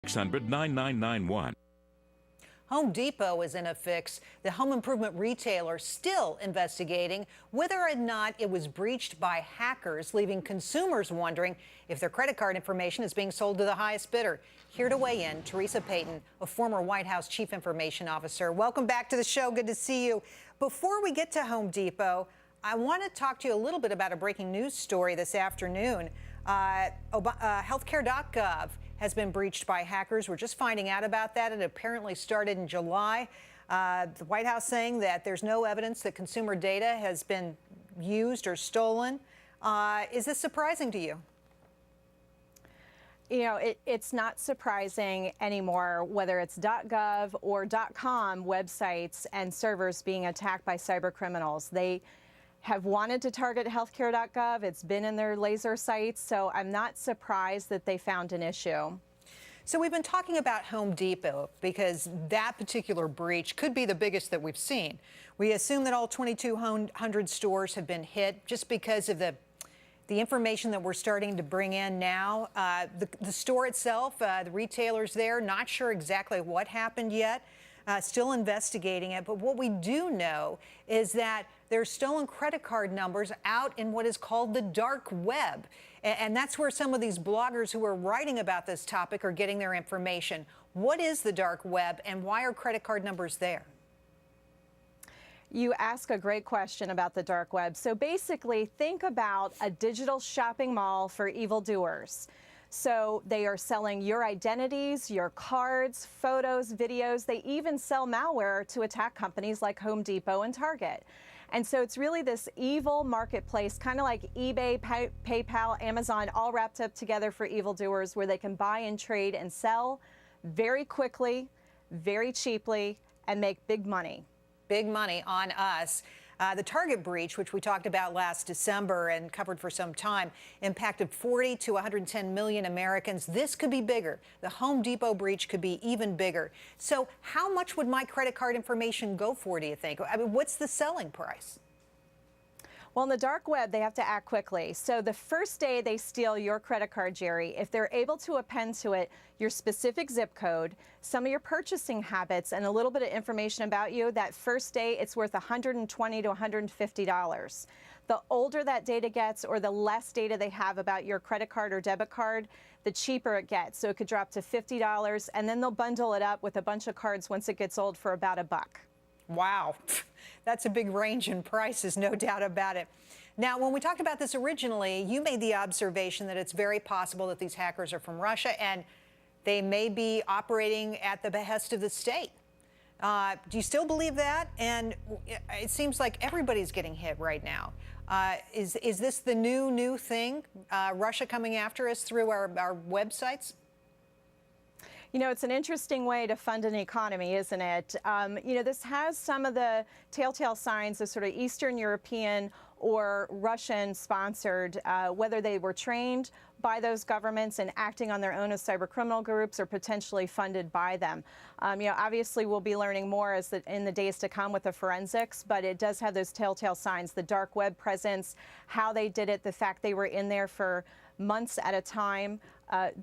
600-9991. Home Depot is in a fix. The home improvement retailer still investigating whether or not it was breached by hackers, leaving consumers wondering if their credit card information is being sold to the highest bidder. Here to weigh in, Theresa Payton, a former White House Chief Information Officer. Welcome back to the show. Good to see you. Before we get to Home Depot, I want to talk to you a little bit about a breaking news story this afternoon. HHH.gov has been breached by hackers. We're just finding out about that. It apparently started in July. The White House saying that there's no evidence that consumer data has been used or stolen. Is this surprising to you? You know, it's not surprising anymore whether it's .gov or .com websites and servers being attacked by cyber criminals. They have wanted to target healthcare.gov. It's been in their laser sites, so I'm not surprised that they found an issue. So we've been talking about Home Depot because that particular breach could be the biggest that we've seen. We assume that all 2,200 stores have been hit just because of the information that we're starting to bring in now. The store itself, the retailers there, not sure exactly what happened yet. Still investigating it. But what we do know is that there's stolen credit card numbers out in what is called the dark web. And that's where some of these bloggers who are writing about this topic are getting their information. What is the dark web and why are credit card numbers there? You ask a great question about the dark web. So basically, think about a digital shopping mall for evildoers. So they are selling your identities, your cards, photos, videos. They even sell malware to attack companies like Home Depot and Target. And so it's really this evil marketplace, kind of like eBay, PayPal, Amazon, all wrapped up together for evildoers, where they can buy and trade and sell very quickly, very cheaply, and make big money. Big money on us. The Target breach, which we talked about last December and covered for some time, impacted 40 to 110 million Americans. This could be bigger. The Home Depot breach could be even bigger. So how much would my credit card information go for, do you think? I mean, what's the selling price? Well, in the dark web, they have to act quickly. So the first day they steal your credit card, Gerri, if they're able to append to it your specific zip code, some of your purchasing habits, and a little bit of information about you, that first day it's worth $120 to $150. The older that data gets, or the less data they have about your credit card or debit card, the cheaper it gets. So it could drop to $50, and then they'll bundle it up with a bunch of cards once it gets old for about $1. Wow, that's a big range in prices, no doubt about it. Now, when we talked about this originally, you made the observation that it's very possible that these hackers are from Russia and they may be operating at the behest of the state. Do you still believe that? And it seems like everybody's getting hit right now. Is this the new thing? Russia coming after us through our websites? You know, it's an interesting way to fund an economy, isn't it? You know, this has some of the telltale signs of sort of Eastern European or Russian-sponsored, whether they were trained by those governments and acting on their own as cyber criminal groups or potentially funded by them. You know, obviously we'll be learning more in the days to come with the forensics, but it does have those telltale signs, the dark web presence, how they did it, the fact they were in there for months at a time.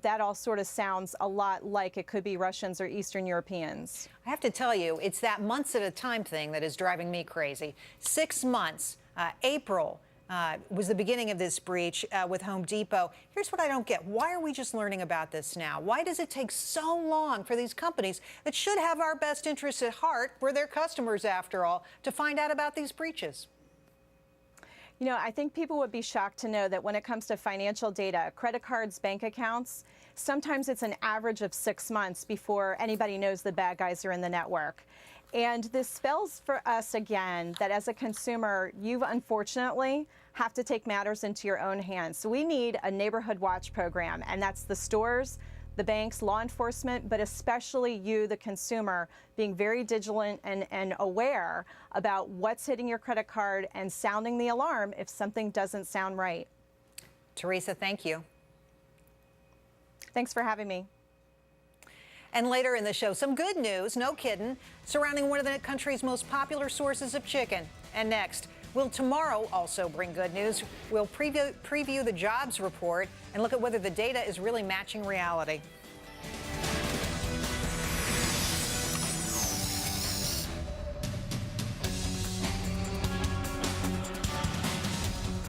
That all sort of sounds a lot like it could be Russians or Eastern Europeans. I have to tell you, it's that months at a time thing that is driving me crazy. 6 months, April was the beginning of this breach with Home Depot. Here's what I don't get. Why are we just learning about this now? Why does it take so long for these companies that should have our best interests at heart, we're their customers after all, to find out about these breaches? You know, I think people would be shocked to know that when it comes to financial data, credit cards, bank accounts, sometimes it's an average of 6 months before anybody knows the bad guys are in the network. And this spells for us again that as a consumer, you unfortunately have to take matters into your own hands. So we need a neighborhood watch program, and that's the stores, the banks, law enforcement, but especially you, the consumer, being very vigilant and aware about what's hitting your credit card and sounding the alarm if something doesn't sound right. Theresa, thank you. Thanks for having me. And later in the show, some good news, no kidding, surrounding one of the country's most popular sources of chicken. And next, will tomorrow also bring good news? We'll preview the jobs report and look at whether the data is really matching reality.